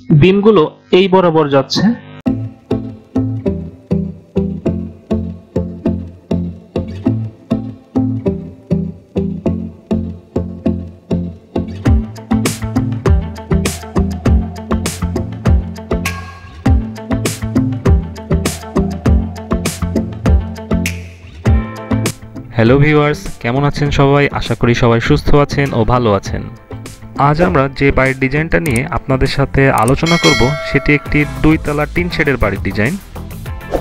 বিমগুলো এই বরাবর যাচ্ছে। হ্যালো ভিউয়ার্স, কেমন আছেন সবাই? আশা করি সবাই সুস্থ আছেন ও ভালো আছেন। আজ আমরা যে বাড়ির ডিজাইনটা নিয়ে আপনাদের সাথে আলোচনা করব সেটি একটি 2 তলা টিন শেডের বাড়ির ডিজাইন।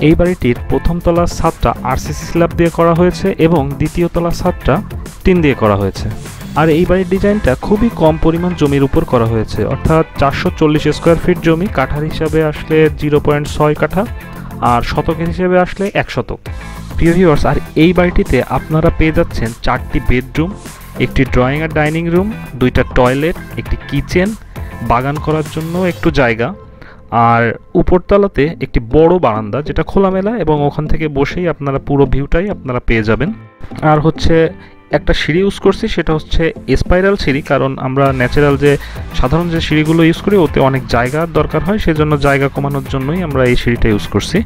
এই বাড়িটির প্রথম তলার ছাদটা আরসিসি স্ল্যাব দিয়ে করা হয়েছে এবং দ্বিতীয় তলার ছাদটা টিন দিয়ে করা হয়েছে। আর এই বাড়ির ডিজাইনটা খুবই কম পরিমাণ জমির উপর করা হয়েছে, অর্থাৎ 440 স্কোয়ার ফিট জমি। কাঠার হিসাবে আসলে 0.6 কাঠা আর শতকের হিসেবে আসলে 1 শতক। প্রিয় ভিউয়ার্স, আর এই বাড়িটিতে আপনারা পেয়ে যাচ্ছেন 4টি বেডরুম, একটি ড্রয়িং আর ডাইনিং রুম, 2টা টয়লেট, একটি কিচেন, বাগান করার জন্য একটু জায়গা, আর উপরতলাতে একটি বড় বারান্দা যেটা খোলামেলা এবং ওখান থেকে বসেই আপনারা পুরো ভিউটাই আপনারা পেয়ে যাবেন। আর হচ্ছে একটা সিঁড়ি ইউজ করছি, সেটা হচ্ছে স্পাইরাল সিঁড়ি, কারণ আমরা ন্যাচারাল যে সাধারণ যে সিঁড়িগুলো ইউজ করি ওতে অনেক জায়গার দরকার হয়, সেজন্য জায়গা কমানোর জন্যই আমরা এই সিঁড়িটা ইউজ করছি।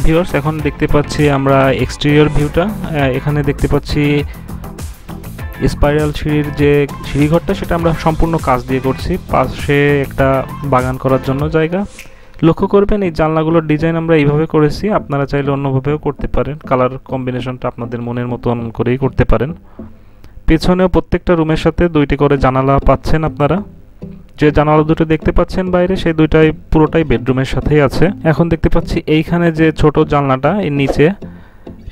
ভিউয়ার্স, এখন দেখতে পাচ্ছি আমরা এক্সটেরিয়র ভিউটা। এখানে দেখতে পাচ্ছি স্পাইরাল সিঁড়ির যে সিঁড়িঘরটা সেটা আমরা সম্পূর্ণ কাজ দিয়ে করছি। পাশে একটা বাগান করার জন্য জায়গা। লক্ষ্য করবেন এই জানলাগুলোর ডিজাইন আমরা এইভাবে করেছি, আপনারা চাইলে অন্যভাবেও করতে পারেন। কালার কম্বিনেশনটা আপনাদের মনের মতন করেই করতে পারেন। পেছনেও প্রত্যেকটা রুমের সাথে 2টি করে জানালা পাচ্ছেন আপনারা। যে জানালা দুটো দেখতে পাচ্ছেন বাইরে, সেই দুইটাই পুরোটাই বেডরুমের সাথেই আছে। এখন দেখতে পাচ্ছি এইখানে যে ছোট জানলাটা এর নিচে,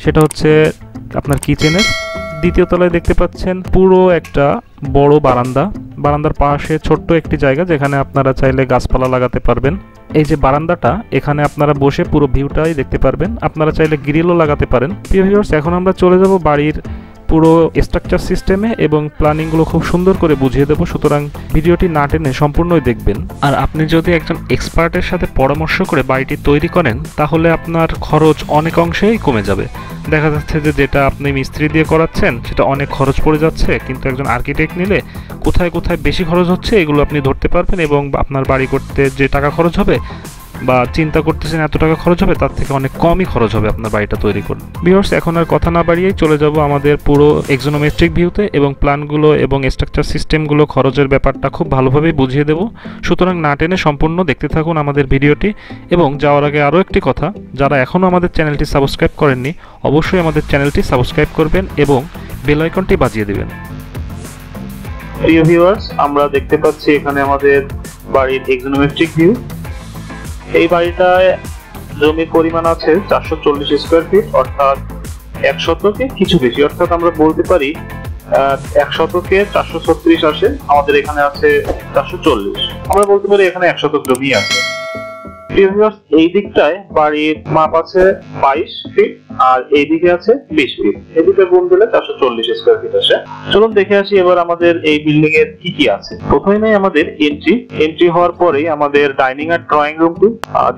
সেটা হচ্ছে আপনার কিচেনের। দ্বিতীয় তলায় দেখতে পাচ্ছেন পুরো একটা বড় বারান্দা। বারান্দার পাশে ছোট্ট একটি জায়গা যেখানে আপনারা চাইলে গাছপালা লাগাতে পারবেন। এই যে বারান্দাটা, এখানে আপনারা বসে পুরো ভিউটাই দেখতে পারবেন। আপনারা চাইলে গ্রিলও লাগাতে পারেন। প্রিয় ভিউয়ার্স, এখন আমরা চলে যাব বাড়ির পুরো স্ট্রাকচার সিস্টেমে এবং প্ল্যানিংগুলো খুব সুন্দর করে বুঝিয়ে দেবো, সুতরাং ভিডিওটি না টেনে সম্পূর্ণই দেখবেন। আর আপনি যদি একজন এক্সপার্টের সাথে পরামর্শ করে বাড়িটি তৈরি করেন তাহলে আপনার খরচ অনেক অংশেই কমে যাবে। দেখা যাচ্ছে যে যেটা আপনি মিস্ত্রি দিয়ে করাচ্ছেন সেটা অনেক খরচ পড়ে যাচ্ছে, কিন্তু একজন আর্কিটেক্ট নিলে কোথায় কোথায় বেশি খরচ হচ্ছে এগুলো আপনি ধরতে পারবেন এবং আপনার বাড়ি করতে যে টাকা খরচ হবে বা চিন্তা করতেছেন এত টাকা খরচ হবে, তার থেকে অনেক কমই খরচ হবে আপনার বাড়িটা তৈরি করতে। ভিউয়ার্স, এখন আর কথা না বাড়িয়েই চলে যাব আমাদের পুরো এক্সোনোমেট্রিক ভিউতে এবং প্ল্যানগুলো এবং স্ট্রাকচার সিস্টেমগুলো, খরচের ব্যাপারটা খুব ভালোভাবেই বুঝিয়ে দেব। সুতরাং না টেনে সম্পূর্ণ দেখতে থাকুন আমাদের ভিডিওটি। এবং যাওয়ার আগে আরও একটি কথা, যারা এখনও আমাদের চ্যানেলটি সাবস্ক্রাইব করেননি অবশ্যই আমাদের চ্যানেলটি সাবস্ক্রাইব করবেন এবং বেল আইকনটি বাজিয়ে দেবেন। প্রিয় ভিউয়ার্স, আমরা দেখতে পাচ্ছি এখানে আমাদের বাড়ির এক্সোনোমেট্রিক ভিউ। এই বাড়িটায় জমির পরিমাণ আছে 440 স্কোয়ার ফিট, অর্থাৎ 1 শতকে কিছু বেশি, অর্থাৎ আমরা বলতে পারি 1 শতকে 436 আসে, আমাদের এখানে আছে 440। আমরা বলতে পারি এখানে 1 শতক জমি আছে। এই দিকটায় বাড়ির মাপ আছে 22 ফিট আর এই দিকে আছে 20 ফিট। এদিকে গুণ দিলে 440 স্কোয়ার ফিট আসে। চলুন দেখে আসি এবার আমাদের এই বিল্ডিং এর কি কি আছে। প্রথমেই আমাদের এন্ট্রি হওয়ার পরেই আমাদের ডাইনিং আর ড্রয়িং রুমটি,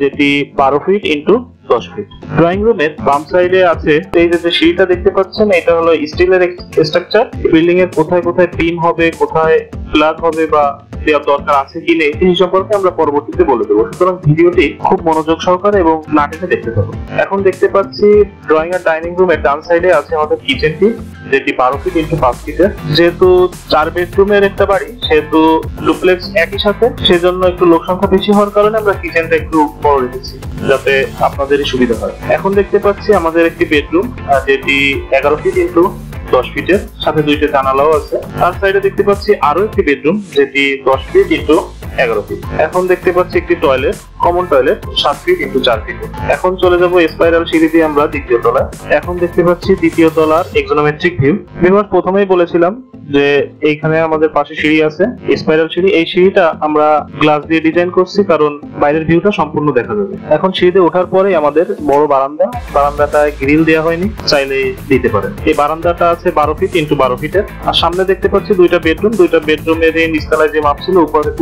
যেটি 12 ফিট ইন্টু 10 ফিট। ড্রয়িং রুমের বাম সাইডে আছে এই যে সিঁড়িটা দেখতে পাচ্ছেন, এটা হলো স্টিলের স্ট্রাকচার। বিল্ডিং এর কোথায় কোথায় বিম হবে, কোথায় প্লাগ হবে বা দেওয়ার দরকার আছে কি নেই এই সম্পর্কে আমরা পরবর্তীতে বলে দেবো। সুতরাং ভিডিওটি খুব মনোযোগ সহকারে এবং না টেনে দেখতে থাকুন। এখন দেখতে পাচ্ছি ড্রয়িং আর ডাইনিং রুমের ডান সাইডে আছে আমাদের কিচেনটি, যেটি 12 ফিট ইন্টু 5 ফিটের। যেহেতু 4 বেডরুমের একটা বাড়ি, সেহেতু ডুপ্লেক্স একই সাথে, সেজন্য একটু লোক সংখ্যা বেশি হওয়ার কারণে আমরা কিচেনটা একটু বড় রেখেছি যাতে আপনাদেরই সুবিধা হয়। এখন দেখতে পাচ্ছি আমাদের একটি বেডরুম, যেটি 11 ফিট ইন্টু 10 ফিটের, সাথে 2টা জানালাও আছে। তার সাইডে দেখতে পাচ্ছি আরো একটি বেডরুম, যেটি 10 ফিট ইন্টু 11 ফিট। এখন দেখতে পাচ্ছি একটি toilet, common toilet 7 feet into 4 feet. এখন চলে যাব স্পাইরাল সিঁড়ি দিয়ে আমরা দ্বিতীয় তলায়। এখন দেখতে পাচ্ছি দ্বিতীয় তলার এক্সোনোমেট্রিক ভিউ। ভিউয়ার্স, প্রথমেই বলেছিলাম যে এইখানে আমাদের পাশে সিঁড়ি আছে, স্পাইরাল সিঁড়ি। এই সিঁড়িটা আমরা গ্লাস দিয়ে ডিজাইন করছি কারণ বাইরের ভিউটা সম্পূর্ণ দেখা যাবে। এখন সিঁড়িতে ওঠার পরে আমাদের বড় বারান্দাটায় গ্রিল দেওয়া হয়নি, চাইলে দিতে পারেন। এই বারান্দাটা আছে 12 ফিট ইন্টু 12 ফিটের। আর সামনে দেখতে পাচ্ছি 2টা বেডরুমের নিচতলায় যে মাপ ছিল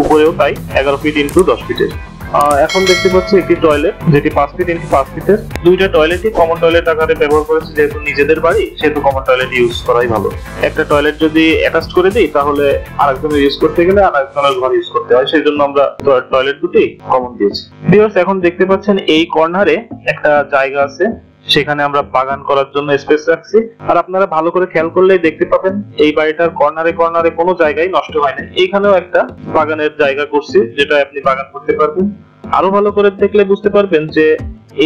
উপরেও তাই 11 ফিট ইন্টু 10 ফিটের। এখন দেখতে পাচ্ছি একটি টয়লেট, যেটি 5 ফিট ইন্টু 5 ফিটের। দুইটা টয়লেটই কমন টয়লেট আকারে ব্যবহার করেছে, যেহেতু নিজেদের বাড়ি সেহেতু কমন টয়লেট ইউজ করাই ভালো। একটা টয়লেট যদি অ্যাটাচ করে দিই তাহলে আরেকজনের ইউজ করতে গেলে আরেকজনের ঘর ইউজ করতে হয়, সেই জন্য আমরা টয়লেট দুটি কমন দিয়েছি। ভিউয়ার্স, এখন দেখতে পাচ্ছেন এই কর্নারে একটা জায়গা আছে, সেখানে আমরা বাগান করার জন্য স্পেস রাখছি। আর আপনারা ভালো করে খেয়াল করলেই দেখতে পাবেন এই বাড়িটার কর্নারে কর্নারে কোনো জায়গায় নষ্ট হয় না। এইখানেও একটা বাগানের জায়গা করছি, যেটা আপনি বাগান করতে পারবেন। আরো ভালো করে দেখলে বুঝতে পারবেন যে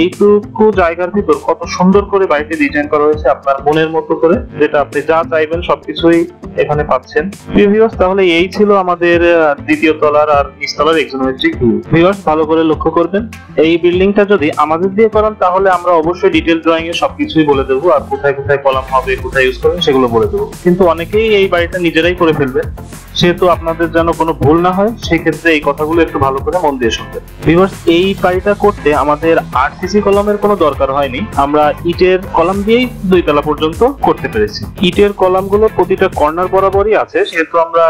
এইটুকু জায়গার ভিতর কত সুন্দর করে বাড়িটি ডিজাইন করা হয়েছে আপনার মনের মতো করে, যেটা আপনি যা চাইবেন সবকিছুই এখানে পাচ্ছেন। ভিউয়ার্স, তাহলে এই ছিল আমাদের দ্বিতীয় তলার আর নিচতলার এক্সোনোমেট্রিক ভিউ। ভিউয়ার্স, ভালো করে লক্ষ্য করবেন, এই বিল্ডিংটা যদি আমাদের দিয়ে করান তাহলে আমরা অবশ্যই ডিটেল ড্রয়িং এ সবকিছুই বলে দেবো, আর কোথায় কোথায় কলাম হবে, কোথায় ইউজ করবেন সেগুলো বলে দেবো। কিন্তু অনেকেই এই বাড়িটা নিজেরাই করে ফেলবে, সেহেতু আপনাদের যেন কোনো ভুল না হয় সেই ক্ষেত্রে এই কথাগুলো একটু ভালো করে মন দিয়ে শুনবেন। ভিউয়ার্স, এই বাড়িটা করতে আমাদের আরসিসি কলামের কোনো দরকার হয়নি, আমরা ইটের কলাম দিয়েই 2 তলা পর্যন্ত করতে পেরেছি। ইটের কলামগুলো প্রতিটা কর্নার বরাবরই আছে, সেহেতু আমরা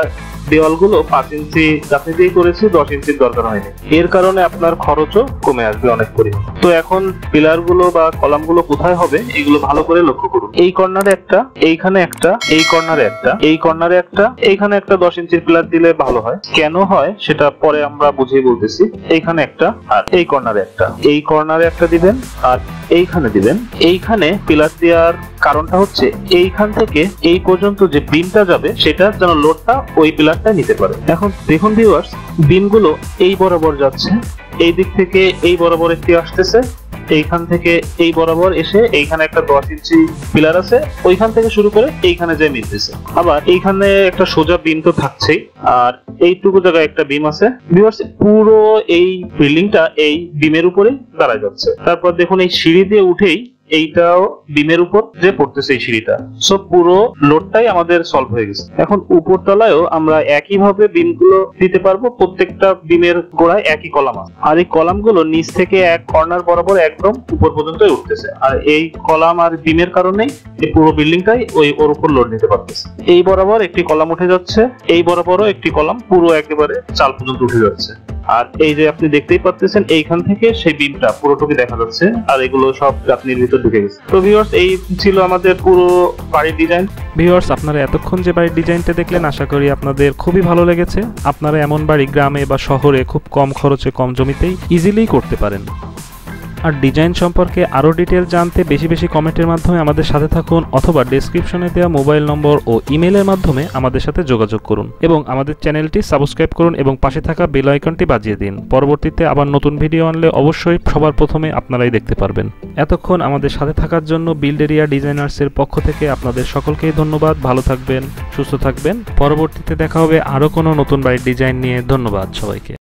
দেওয়ালগুলো 5 ইঞ্চি গাঁথনি দিয়ে করেছি, 10 ইঞ্চির দরকার হয়নি। এর কারণে আপনার খরচও কমে আসবে অনেক পরিমাণ। তো এখন পিলার গুলো বা কলাম গুলো কোথায় হবে এগুলো ভালো করে লক্ষ্য করুন। এই কর্নারে একটা, এইখানে একটা, এই কর্নারে একটা, এই কর্নারে একটা, এইখানে একটা 10 ইঞ্চির পিলার দিলে ভালো হয়। কেন হয় সেটা পরে আমরা বুঝিয়ে বলতেছি। এইখানে একটা, আর এই কর্নারে একটা, এই কর্নারে একটা দিবেন, আর এইখানে দিবেন। এইখানে পিলার দেওয়ার কারণটা হচ্ছে এইখান থেকে এই পর্যন্ত যে বিমটা যাবে সেটা যেন লোডটা ওই পিলারটা নিতে পারে। এখন দেখুন ভিউয়ার্স, বিমগুলো এই বরাবর যাচ্ছে, এই দিক থেকে এই বরাবর একটি আসতেছে, এইখান থেকে এই বরাবর এসে এইখানে একটা 10 ইঞ্চি পিলার আছে, ওইখান থেকে শুরু করে এইখানে যে মিলতেছে। আবার এইখানে একটা সোজা বিম তো থাকছেই, আর এইটুকু জায়গায় একটা বিম আছে। ভিউয়ার্স, পুরো এই বিল্ডিংটা এই বিমের উপরে দাঁড়ায় যাচ্ছে। তারপর দেখুন এই সিঁড়ি দিয়ে উঠেই এইটাও বিমের উপর যে পড়তেছে এই সিঁড়িটা, সো পুরো লোডটাই আমাদের সলভ হয়ে গেছে। এখন উপরতলায়ও আমরা একইভাবে বিমগুলো দিতে পারবো, প্রত্যেকটা বিমের গোড়ায় একই কলাম আছে, আর এই কলামগুলো নিচ থেকে এক কর্নার বরাবর একদম উপর পর্যন্ত উঠতেছে। আর এই কলাম আর বিমের কারণেই এই পুরো বিল্ডিংটাই ওর উপর লোড নিতে পারতেছে। এই বরাবর একটি কলাম উঠে যাচ্ছে, এই বরাবরও একটি কলাম পুরো একেবারে চাল পর্যন্ত উঠে যাচ্ছে। আর এই যে আপনি দেখতেই পাচ্ছেন এইখান থেকে সেই বিমটা পুরোটুকু দেখা যাচ্ছে, আর এগুলো সব গাঁথনির ভিতর ঢুকে গেছে। তো ভিউয়ার্স, এই ছিল আমাদের পুরো বাড়ির ডিজাইন। ভিউয়ার্স, আপনারা এতক্ষণ যে বাড়ির ডিজাইনটা দেখলেন আশা করি আপনাদের খুবই ভালো লেগেছে। আপনারা এমন বাড়ি গ্রামে বা শহরে খুব কম খরচে কম জমিতেই ইজিলি করতে পারেন। আর ডিজাইন সম্পর্কে আরও ডিটেল জানতে বেশি বেশি কমেন্টের মাধ্যমে আমাদের সাথে থাকুন, অথবা ডেসক্রিপশনে দেওয়া মোবাইল নম্বর ও ইমেলের মাধ্যমে আমাদের সাথে যোগাযোগ করুন, এবং আমাদের চ্যানেলটি সাবস্ক্রাইব করুন এবং পাশে থাকা বেল আইকনটি বাজিয়ে দিন। পরবর্তীতে আবার নতুন ভিডিও আনলে অবশ্যই সবার প্রথমে আপনারাই দেখতে পারবেন। এতক্ষণ আমাদের সাথে থাকার জন্য বিল্ড এরিয়া ডিজাইনার্সের পক্ষ থেকে আপনাদের সকলকেই ধন্যবাদ। ভালো থাকবেন, সুস্থ থাকবেন। পরবর্তীতে দেখা হবে আরও কোনো নতুন বাড়ির ডিজাইন নিয়ে। ধন্যবাদ সবাইকে।